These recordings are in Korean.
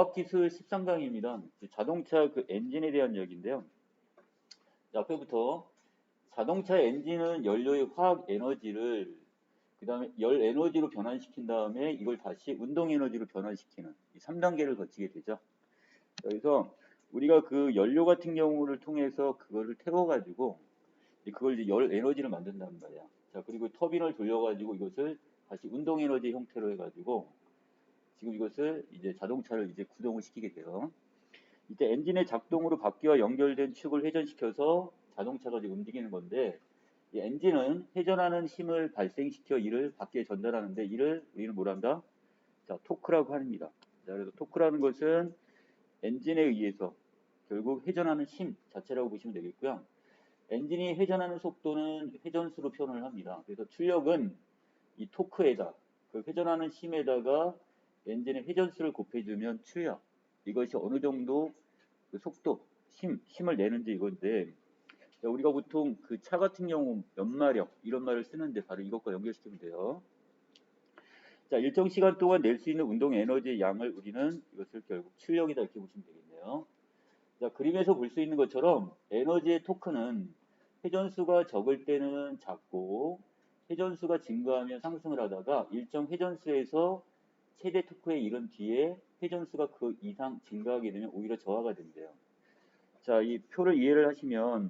과학기술 13강입니다. 자동차 그 엔진에 대한 이야기인데요. 앞에부터 자동차 엔진은 연료의 화학 에너지를 그 다음에 열 에너지로 변환시킨 다음에 이걸 다시 운동 에너지로 변환시키는 이 3단계를 거치게 되죠. 그래서 우리가 그 연료 같은 경우를 통해서 그거를 태워가지고 그걸 이제 열 에너지를 만든단 말이야. 자, 그리고 터빈을 돌려가지고 이것을 다시 운동 에너지 형태로 해가지고 지금 이것을 이제 자동차를 이제 구동을 시키게 돼요. 이때 엔진의 작동으로 바퀴와 연결된 축을 회전시켜서 자동차가 이제 움직이는 건데, 이 엔진은 회전하는 힘을 발생시켜 이를 바퀴에 전달하는데, 이를 우리는 뭐라 한다? 자, 토크라고 합니다. 자, 그래서 토크라는 것은 엔진에 의해서 결국 회전하는 힘 자체라고 보시면 되겠고요. 엔진이 회전하는 속도는 회전수로 표현을 합니다. 그래서 출력은 이 토크에다, 그 회전하는 힘에다가 엔진의 회전수를 곱해주면 출력. 이것이 어느 정도 그 속도, 힘을 내는지 이건데, 우리가 보통 그 차 같은 경우 연마력 이런 말을 쓰는데 바로 이것과 연결시키면 돼요. 자, 일정 시간 동안 낼 수 있는 운동 에너지의 양을 우리는 이것을 결국 출력이다 이렇게 보시면 되겠네요. 자, 그림에서 볼 수 있는 것처럼 에너지의 토크는 회전수가 적을 때는 작고 회전수가 증가하면 상승을 하다가 일정 회전수에서 최대 토크에 이른 뒤에 회전수가 그 이상 증가하게 되면 오히려 저하가 된대요. 자, 이 표를 이해를 하시면,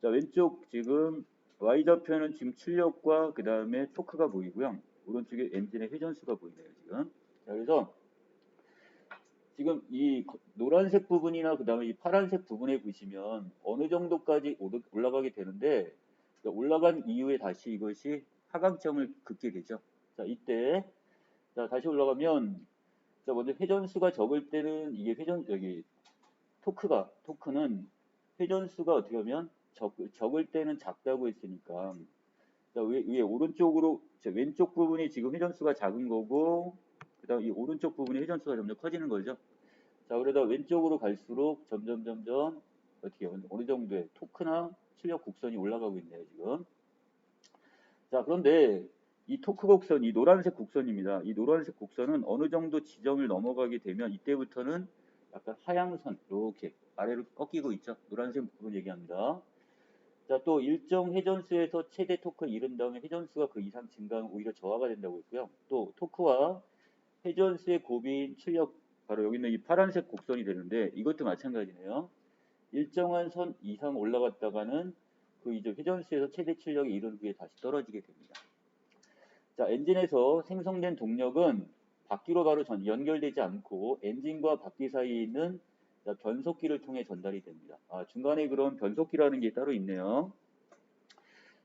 자, 왼쪽 지금 Y좌표는 지금 출력과 그 다음에 토크가 보이고요. 오른쪽에 엔진의 회전수가 보이네요, 지금. 자, 그래서 지금 이 노란색 부분이나 그 다음에 이 파란색 부분에 보시면 어느 정도까지 올라가게 되는데, 올라간 이후에 다시 이것이 하강점을 긋게 되죠. 자, 이때, 자, 다시 올라가면, 자, 먼저 회전수가 적을 때는 이게 여기 토크는 회전수가 어떻게 보면 적을 때는 작다고 했으니까, 자, 위에 오른쪽으로, 왼쪽 부분이 지금 회전수가 작은 거고, 그 다음 이 오른쪽 부분이 회전수가 점점 커지는 거죠. 자, 그러다 왼쪽으로 갈수록 점점 어떻게 어느 정도의 토크나 출력 곡선이 올라가고 있네요, 지금. 자, 그런데 이 토크 곡선, 이 노란색 곡선입니다. 이 노란색 곡선은 어느 정도 지점을 넘어가게 되면 이때부터는 약간 하향선 이렇게 아래로 꺾이고 있죠. 노란색 부분 얘기합니다. 자, 또 일정 회전수에서 최대 토크를 이룬 다음에 회전수가 그 이상 증가하면 오히려 저하가 된다고 했고요. 또 토크와 회전수의 고비인 출력, 바로 여기 있는 이 파란색 곡선이 되는데 이것도 마찬가지네요. 일정한 선 이상 올라갔다가는 그 이제 회전수에서 최대 출력이 이른 후에 다시 떨어지게 됩니다. 자, 엔진에서 생성된 동력은 바퀴로 바로 연결되지 않고 엔진과 바퀴 사이에 있는 변속기를 통해 전달이 됩니다. 중간에 그런 변속기라는 게 따로 있네요.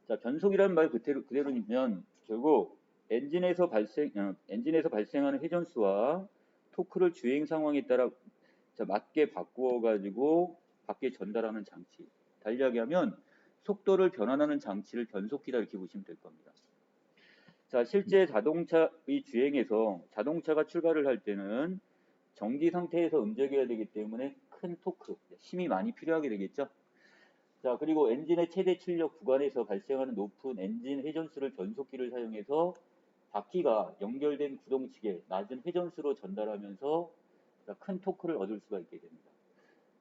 자, 변속이라는 말 그대로면 결국 엔진에서 발생하는 회전수와 토크를 주행 상황에 따라 맞게 바꾸어 가지고 바퀴에 전달하는 장치. 달리 하면 속도를 변환하는 장치를 변속기다 이렇게 보시면 될 겁니다. 자, 실제 자동차의 주행에서 자동차가 출발을 할 때는 정지 상태에서 움직여야 되기 때문에 큰 토크, 힘이 많이 필요하게 되겠죠. 자, 그리고 엔진의 최대 출력 구간에서 발생하는 높은 엔진 회전수를 변속기를 사용해서 바퀴가 연결된 구동측에 낮은 회전수로 전달하면서 큰 토크를 얻을 수가 있게 됩니다.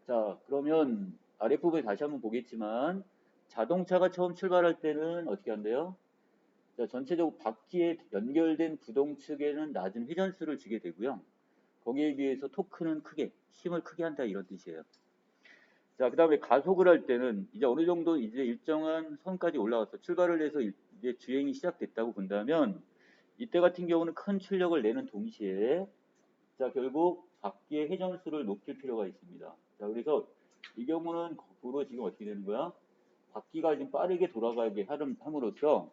자, 그러면 아랫부분에 다시 한번 보겠지만 자동차가 처음 출발할 때는 어떻게 한대요? 자, 전체적으로 바퀴에 연결된 구동측에는 낮은 회전수를 주게 되고요. 거기에 비해서 토크는 힘을 크게 한다 이런 뜻이에요. 자, 그 다음에 가속을 할 때는 이제 어느 정도 이제 일정한 선까지 올라와서 출발을 해서 이제 주행이 시작됐다고 본다면 이때 같은 경우는 큰 출력을 내는 동시에 자, 결국 바퀴의 회전수를 높일 필요가 있습니다. 자, 그래서 이 경우는 거꾸로 지금 어떻게 되는 거야? 바퀴가 지금 빠르게 돌아가게 함으로써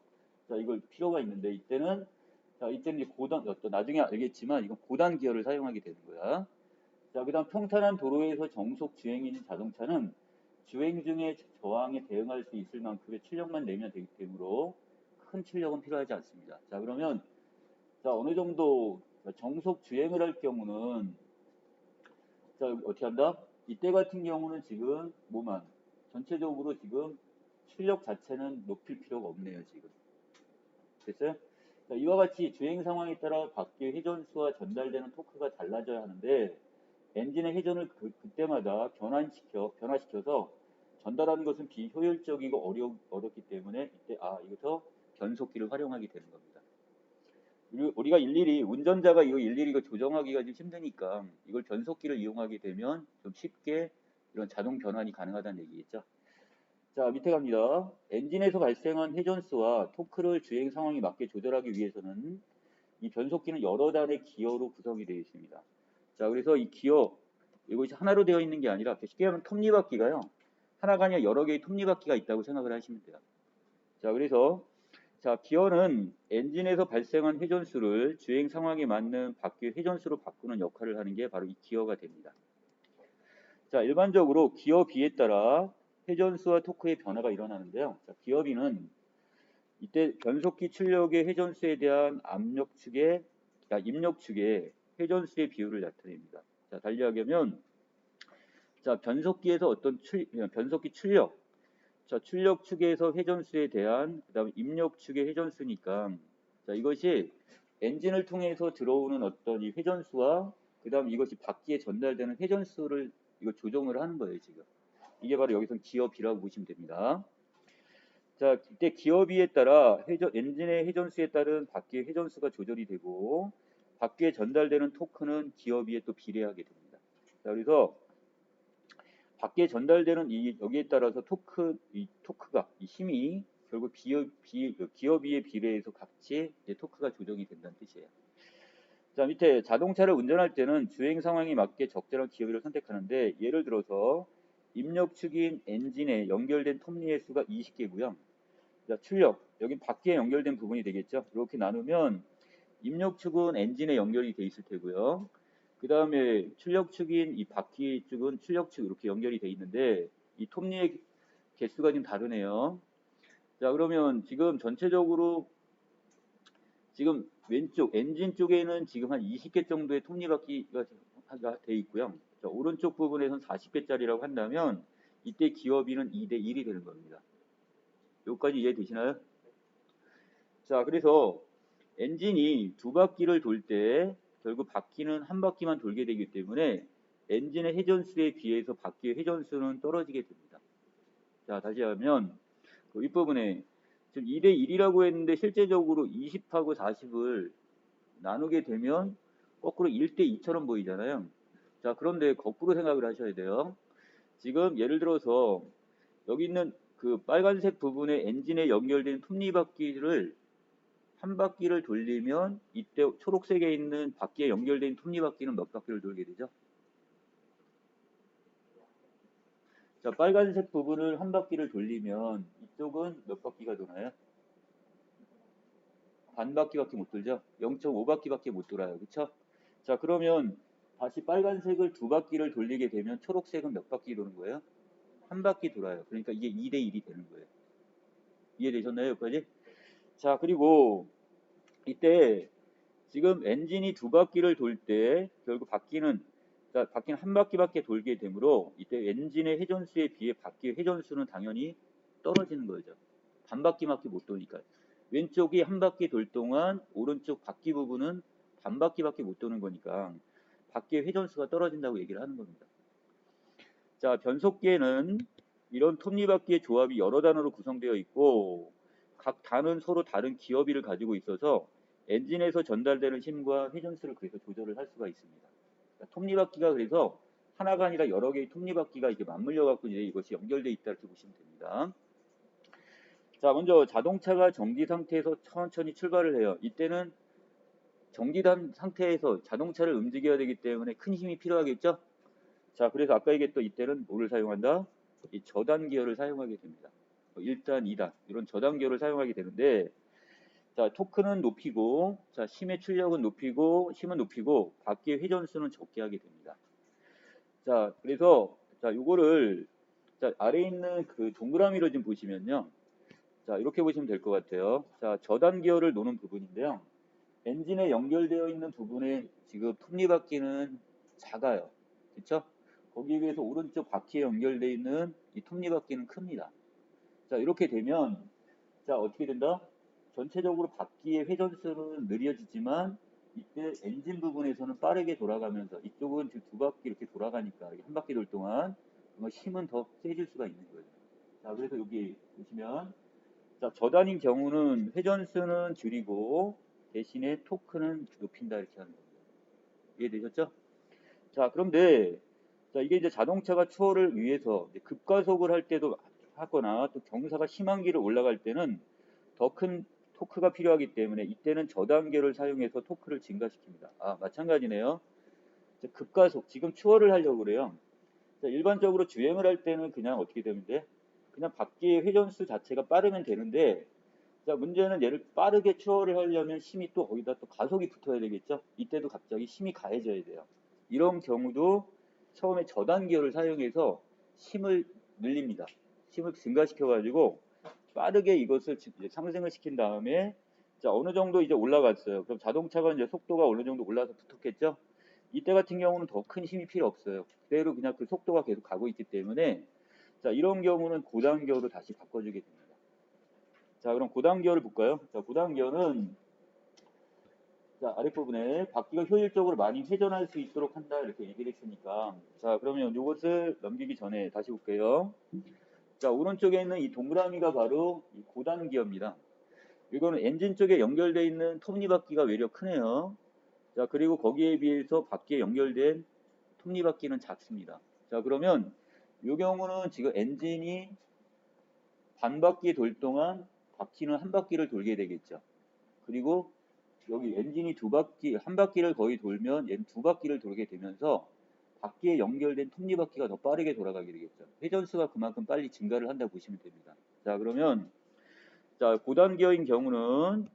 자, 이걸 필요가 있는데 이때는 이제 나중에 알겠지만 이건 고단 기어를 사용하게 되는 거야. 자, 그 다음 평탄한 도로에서 정속 주행인 자동차는 주행 중에 저항에 대응할 수 있을 만큼의 출력만 내면 되기 때문에 큰 출력은 필요하지 않습니다. 자, 그러면 자, 어느 정도 정속 주행을 할 경우는 자, 어떻게 한다? 이때 같은 경우는 지금 전체적으로 지금 출력 자체는 높일 필요가 없네요, 지금. 됐어요? 자, 이와 같이 주행 상황에 따라 바퀴 회전수와 전달되는 토크가 달라져야 하는데 엔진의 회전을 그때마다 변화시켜서 전달하는 것은 비효율적이고 어렵기 때문에 이때 여기서 변속기를 활용하게 되는 겁니다. 우리가 일일이 운전자가 일일이 조정하기가 좀 힘드니까 이걸 변속기를 이용하게 되면 좀 쉽게 이런 자동 변환이 가능하다는 얘기겠죠. 자, 밑에 갑니다. 엔진에서 발생한 회전수와 토크를 주행 상황에 맞게 조절하기 위해서는 이 변속기는 여러 단의 기어로 구성이 되어 있습니다. 자, 그래서 이 기어, 이것이 하나로 되어 있는 게 아니라 쉽게 하면 톱니바퀴가요. 하나가 아니라 여러 개의 톱니바퀴가 있다고 생각을 하시면 돼요. 자, 그래서 기어는 엔진에서 발생한 회전수를 주행 상황에 맞는 바퀴의 회전수로 바꾸는 역할을 하는 게 바로 이 기어가 됩니다. 자, 일반적으로 기어비에 따라 회전수와 토크의 변화가 일어나는데요. 자, 기어비는 이때 변속기 출력의 회전수에 대한 입력축의 회전수의 비율을 나타냅니다. 자, 달리하면 변속기에서 변속기 출력, 출력 축에서 회전수에 대한 그다음에 입력 축의 회전수니까 이것이 엔진을 통해서 들어오는 어떤 이 회전수와 그다음 이것이 바퀴에 전달되는 회전수를 조정을 하는 거예요, 지금. 이게 바로 여기서 기어비라고 보시면 됩니다. 자, 이때 기어비에 따라 엔진의 회전수에 따른 바퀴의 회전수가 조절이 되고 바퀴에 전달되는 토크는 기어비에 또 비례하게 됩니다. 자, 그래서 바퀴에 전달되는 여기에 따라서 토크가 힘이 결국 기어비에 비례해서 같이 토크가 조정이 된다는 뜻이에요. 자, 밑에 자동차를 운전할 때는 주행 상황에 맞게 적절한 기어비를 선택하는데 예를 들어서 입력축인 엔진에 연결된 톱니의 수가 20개고요. 자, 출력, 여기 바퀴에 연결된 부분이 되겠죠. 이렇게 나누면 입력축은 엔진에 연결이 돼 있을 테고요. 그 다음에 출력축인 이 바퀴 쪽은 출력축 이렇게 연결이 돼 있는데 이 톱니의 개수가 좀 다르네요. 자, 그러면 지금 전체적으로 지금 왼쪽 엔진 쪽에는 지금 한 20개 정도의 톱니바퀴가 돼 있고요. 자, 오른쪽 부분에서는 40개짜리라고 한다면 이때 기어비는 2대1이 되는 겁니다. 여기까지 이해되시나요? 자, 그래서 엔진이 두 바퀴를 돌 때 결국 바퀴는 한 바퀴만 돌게 되기 때문에 엔진의 회전수에 비해서 바퀴의 회전수는 떨어지게 됩니다. 자, 다시 하면 그 윗부분에 지금 2대1이라고 했는데 실제적으로 20하고 40을 나누게 되면 거꾸로 1대2처럼 보이잖아요. 자, 그런데 거꾸로 생각을 하셔야 돼요. 지금 예를 들어서 여기 있는 그 빨간색 부분에 엔진에 연결된 톱니바퀴를 한 바퀴를 돌리면 이때 초록색에 있는 바퀴에 연결된 톱니바퀴는 몇 바퀴를 돌게 되죠? 자, 빨간색 부분을 한 바퀴를 돌리면 이쪽은 몇 바퀴가 도나요? 반 바퀴밖에 못 돌죠? 0.5바퀴밖에 못 돌아요. 그쵸? 자, 그러면 다시 빨간색을 두 바퀴를 돌리게 되면 초록색은 몇 바퀴 도는 거예요? 한 바퀴 돌아요. 그러니까 이게 2대1이 되는 거예요. 이해되셨나요? 여기까지? 자, 그리고 이때 지금 엔진이 두 바퀴를 돌 때 결국 바퀴는 한 바퀴밖에 돌게 되므로 이때 엔진의 회전수에 비해 바퀴의 회전수는 당연히 떨어지는 거죠. 반 바퀴밖에 못 도니까. 왼쪽이 한 바퀴 돌 동안 오른쪽 바퀴 부분은 반 바퀴밖에 못 도는 거니까 바퀴의 회전수가 떨어진다고 얘기를 하는 겁니다. 자, 변속기에는 이런 톱니바퀴의 조합이 여러 단으로 구성되어 있고 각 단은 서로 다른 기어비를 가지고 있어서 엔진에서 전달되는 힘과 회전수를 그래서 조절을 할 수가 있습니다. 그러니까 톱니바퀴가 그래서 하나가 아니라 여러 개의 톱니바퀴가 이렇게 맞물려 갖고 이제 이것이 연결되어 있다 이렇게 보시면 됩니다. 자, 먼저 자동차가 정지 상태에서 천천히 출발을 해요. 이때는 정지된 상태에서 자동차를 움직여야 되기 때문에 큰 힘이 필요하겠죠? 자, 그래서 아까 얘기했던 이때는 뭐를 사용한다? 이 저단 기어를 사용하게 됩니다. 1단, 2단 이런 저단 기어를 사용하게 되는데 자, 토크는 높이고 자, 힘의 출력은 높이고 힘은 높이고 바퀴의 회전수는 적게 하게 됩니다. 자, 그래서 자, 요거를 자, 아래에 있는 그 동그라미로 좀 보시면요. 자, 이렇게 보시면 될 것 같아요. 자, 저단 기어를 노는 부분인데요. 엔진에 연결되어 있는 부분에 지금 톱니바퀴는 작아요. 그렇죠? 거기에 비해서 오른쪽 바퀴에 연결되어 있는 이 톱니바퀴는 큽니다. 자, 이렇게 되면 자, 어떻게 된다? 전체적으로 바퀴의 회전수는 느려지지만 이때 엔진 부분에서는 빠르게 돌아가면서 이쪽은 지금 두 바퀴 이렇게 돌아가니까 한 바퀴 돌 동안 힘은 더 세질 수가 있는 거예요. 자, 그래서 여기 보시면 자, 저단인 경우는 회전수는 줄이고 대신에 토크는 높인다 이렇게 하는 겁니다. 이해되셨죠? 자, 그런데 자, 이게 이제 자동차가 추월을 위해서 이제 급가속을 할 때도 하거나 또 경사가 심한 길을 올라갈 때는 더 큰 토크가 필요하기 때문에 이때는 저단계를 사용해서 토크를 증가시킵니다. 아, 마찬가지네요. 급가속, 지금 추월을 하려고 그래요. 자, 일반적으로 주행을 할 때는 그냥 어떻게 되면 돼? 그냥 바퀴의 회전수 자체가 빠르면 되는데, 자, 문제는 얘를 빠르게 추월을 하려면 힘이 또 거기다 또 가속이 붙어야 되겠죠? 이때도 갑자기 힘이 가해져야 돼요. 이런 경우도 처음에 저단 기어를 사용해서 힘을 늘립니다. 힘을 증가시켜가지고 빠르게 이것을 이제 상승을 시킨 다음에 자, 어느 정도 이제 올라갔어요. 그럼 자동차가 이제 속도가 어느 정도 올라서 붙었겠죠? 이때 같은 경우는 더 큰 힘이 필요 없어요. 그대로 그냥 그 속도가 계속 가고 있기 때문에 자, 이런 경우는 고단 기어로 다시 바꿔주게 됩니다. 자, 그럼 고단 기어를 볼까요? 자, 고단 기어는 자, 아랫부분에 바퀴가 효율적으로 많이 회전할 수 있도록 한다 이렇게 얘기를 했으니까 자, 그러면 이것을 넘기기 전에 다시 볼게요. 자, 오른쪽에 있는 이 동그라미가 바로 이 고단 기어입니다. 이거는 엔진 쪽에 연결되어 있는 톱니바퀴가 외려 크네요. 자, 그리고 거기에 비해서 바퀴에 연결된 톱니바퀴는 작습니다. 자, 그러면 이 경우는 지금 엔진이 반 바퀴 돌 동안 바퀴는 한 바퀴를 돌게 되겠죠. 그리고 여기 엔진이 두 바퀴, 한 바퀴를 거의 돌면 얘는 두 바퀴를 돌게 되면서 바퀴에 연결된 톱니바퀴가 더 빠르게 돌아가게 되겠죠. 회전수가 그만큼 빨리 증가를 한다고 보시면 됩니다. 자, 그러면 자, 고단 기어인 경우는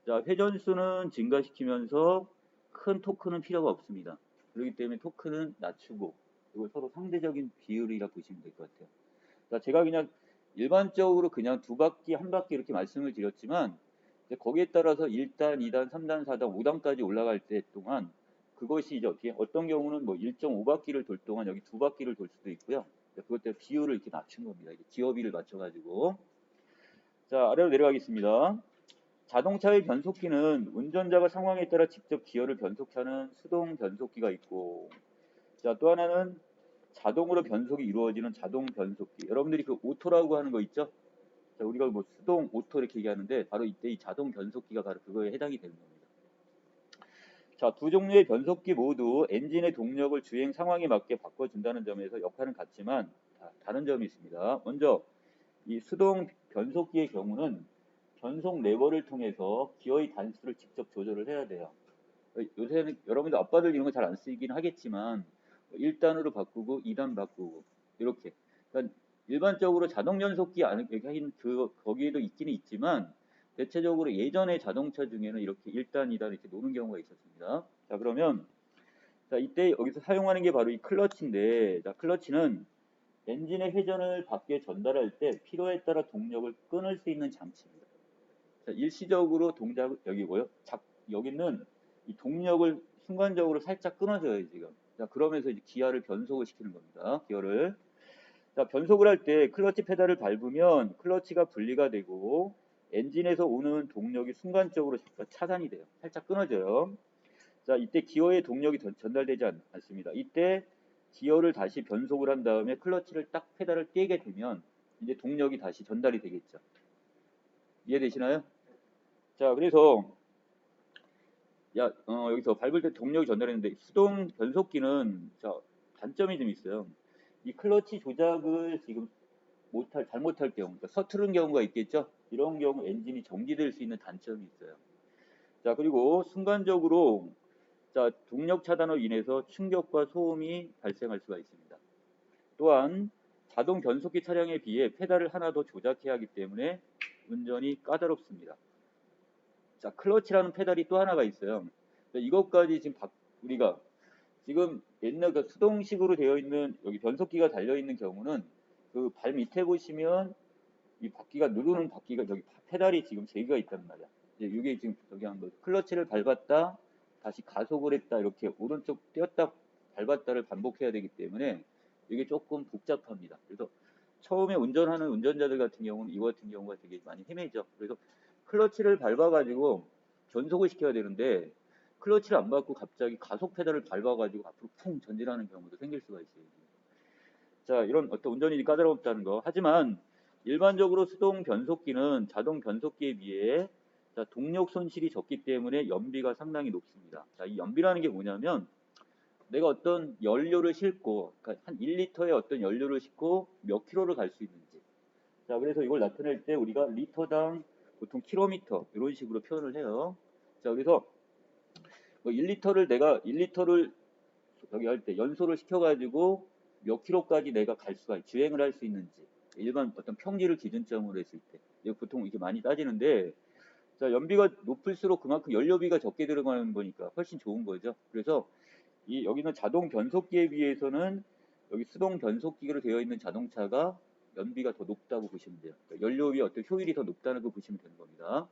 자, 회전수는 증가시키면서 큰 토크는 필요가 없습니다. 그렇기 때문에 토크는 낮추고 이걸 서로 상대적인 비율이라 보시면 될 것 같아요. 자, 제가 그냥 일반적으로 그냥 두 바퀴, 한 바퀴 이렇게 말씀을 드렸지만 거기에 따라서 1단, 2단, 3단, 4단, 5단까지 올라갈 때 동안 그것이 이제 어떤 경우는 뭐 1.5바퀴를 돌 동안 여기 두 바퀴를 돌 수도 있고요. 그것 때문에 비율을 이렇게 낮춘 겁니다. 기어비를 맞춰가지고. 자, 아래로 내려가겠습니다. 자동차의 변속기는 운전자가 상황에 따라 직접 기어를 변속하는 수동 변속기가 있고, 자, 또 하나는 자동으로 변속이 이루어지는 자동 변속기. 여러분들이 그 오토라고 하는 거 있죠? 자, 우리가 뭐 수동 오토 이렇게 얘기하는데 바로 이때 이 자동 변속기가 바로 그거에 해당이 되는 겁니다. 자, 두 종류의 변속기 모두 엔진의 동력을 주행 상황에 맞게 바꿔준다는 점에서 역할은 같지만 다른 점이 있습니다. 먼저 이 수동 변속기의 경우는 변속 레버를 통해서 기어의 단수를 직접 조절을 해야 돼요. 요새는 여러분들 아빠들 이런 거 잘 안 쓰긴 하겠지만 1단으로 바꾸고 2단 바꾸고 이렇게. 그러니까 일반적으로 자동 변속기 안에 거기에도 있기는 있지만 대체적으로 예전의 자동차 중에는 이렇게 1단, 2단 이렇게 노는 경우가 있었습니다. 자, 그러면 자, 이때 여기서 사용하는 게 바로 이 클러치인데 자, 클러치는 엔진의 회전을 밖에 전달할 때 필요에 따라 동력을 끊을 수 있는 장치입니다. 자, 일시적으로 동작을 여기고요. 여기는 이 동력을 순간적으로 살짝 끊어줘요 지금. 자, 그러면서 이제 기아를 변속을 시키는 겁니다. 기어를. 자, 변속을 할 때 클러치 페달을 밟으면 클러치가 분리가 되고 엔진에서 오는 동력이 순간적으로 차단이 돼요. 살짝 끊어져요. 자, 이때 기어의 동력이 전달되지 않습니다. 이때 기어를 다시 변속을 한 다음에 클러치를 딱 페달을 떼게 되면 이제 동력이 다시 전달이 되겠죠. 이해되시나요? 자, 그래서 여기서 밟을 때 동력이 전달했는데 수동 변속기는 자, 단점이 좀 있어요. 이 클러치 조작을 지금 잘못할 경우, 그러니까 서투른 경우가 있겠죠. 이런 경우 엔진이 정지될 수 있는 단점이 있어요. 자, 그리고 순간적으로 자, 동력 차단으로 인해서 충격과 소음이 발생할 수가 있습니다. 또한 자동 변속기 차량에 비해 페달을 하나 더 조작해야 하기 때문에 운전이 까다롭습니다. 자, 클러치라는 페달이 또 하나가 있어요. 이것까지 지금 우리가 지금 옛날 그 수동식으로 되어 있는 여기 변속기가 달려 있는 경우는 그 발 밑에 보시면 이 바퀴가 누르는 바퀴가 여기 페달이 지금 3개가 있단 말이야. 이게 지금 여기 한 거 클러치를 밟았다 다시 가속을 했다 이렇게 오른쪽 떼었다 밟았다를 반복해야 되기 때문에 이게 조금 복잡합니다. 그래서 처음에 운전하는 운전자들 같은 경우는 이거 같은 경우가 되게 많이 헤매죠. 그래서 클러치를 밟아가지고 변속을 시켜야 되는데 클러치를 안 밟고 갑자기 가속 페달을 밟아가지고 앞으로 쿵 전진하는 경우도 생길 수가 있어요. 자, 이런 어떤 운전이 까다롭다는 거. 하지만 일반적으로 수동 변속기는 자동 변속기에 비해 자, 동력 손실이 적기 때문에 연비가 상당히 높습니다. 자, 이 연비라는 게 뭐냐면 내가 어떤 연료를 싣고 그러니까 한 1리터의 어떤 연료를 싣고 몇 킬로를 갈 수 있는지. 자, 그래서 이걸 나타낼 때 우리가 리터당 보통 킬로미터 이런 식으로 표현을 해요. 자, 그래서 뭐 1리터를 여기 할 때 연소를 시켜가지고 몇 킬로까지 내가 갈 수가 주행을 할 수 있는지 일반 어떤 평지를 기준점으로 했을 때 이게 보통 이게 많이 따지는데 자, 연비가 높을수록 그만큼 연료비가 적게 들어가는 거니까 훨씬 좋은 거죠. 그래서 이 여기는 자동 변속기에 비해서는 여기 수동 변속기로 되어 있는 자동차가 연비가 더 높다고 보시면 돼요. 그러니까 연료비 어떤 효율이 더 높다는 거 보시면 되는 겁니다.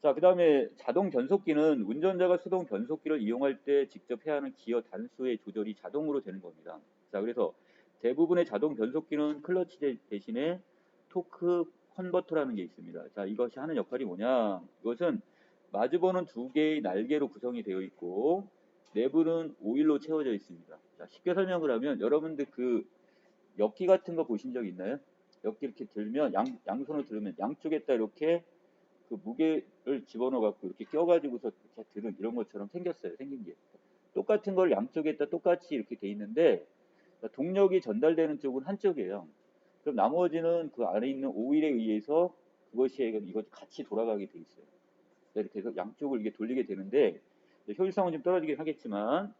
자, 그 다음에 자동 변속기는 운전자가 수동 변속기를 이용할 때 직접 해야 하는 기어 단수의 조절이 자동으로 되는 겁니다. 자, 그래서 대부분의 자동 변속기는 클러치 대신에 토크 컨버터라는 게 있습니다. 자, 이것이 하는 역할이 뭐냐? 이것은 마주보는 두 개의 날개로 구성이 되어 있고 내부는 오일로 채워져 있습니다. 자, 쉽게 설명을 하면 여러분들 그 엽기 같은 거 보신 적 있나요? 엽기 이렇게 들면 양손을 들으면 양쪽에다 이렇게 그 무게를 집어넣어 갖고 이렇게 껴가지고서 이렇게 들은 이런 것처럼 생겼어요. 생긴 게 똑같은 걸 양쪽에다 똑같이 이렇게 돼 있는데 동력이 전달되는 쪽은 한쪽이에요. 그럼 나머지는 그 안에 있는 오일에 의해서 그것이 이것 같이 돌아가게 돼 있어요. 이렇게 해서 양쪽을 이게 돌리게 되는데 효율성은 좀 떨어지긴 하겠지만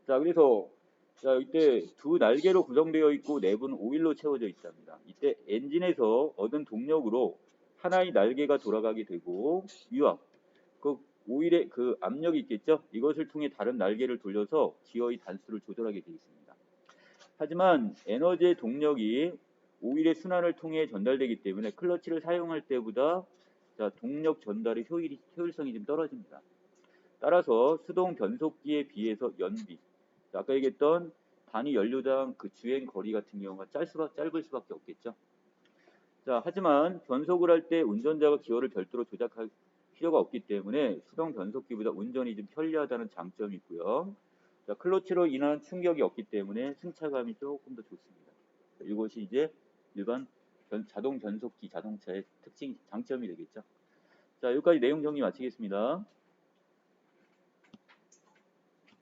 자, 그래서 자, 이때 두 날개로 구성되어 있고 내부는 오일로 채워져 있답니다. 이때 엔진에서 얻은 동력으로 하나의 날개가 돌아가게 되고 유압, 그 오일의 그 압력이 있겠죠? 이것을 통해 다른 날개를 돌려서 기어의 단수를 조절하게 되어 있습니다. 하지만 에너지의 동력이 오일의 순환을 통해 전달되기 때문에 클러치를 사용할 때보다 자, 동력 전달의 효율성이 좀 떨어집니다. 따라서 수동 변속기에 비해서 연비, 아까 얘기했던 단위 연료당 그 주행 거리 같은 경우가 짧을 수밖에 없겠죠. 자, 하지만 변속을 할 때 운전자가 기어를 별도로 조작할 필요가 없기 때문에 수동 변속기보다 운전이 좀 편리하다는 장점이 있고요. 자, 클러치로 인한 충격이 없기 때문에 승차감이 조금 더 좋습니다. 자, 이것이 이제 일반 자동 변속기 자동차의 특징, 장점이 되겠죠. 자, 여기까지 내용 정리 마치겠습니다.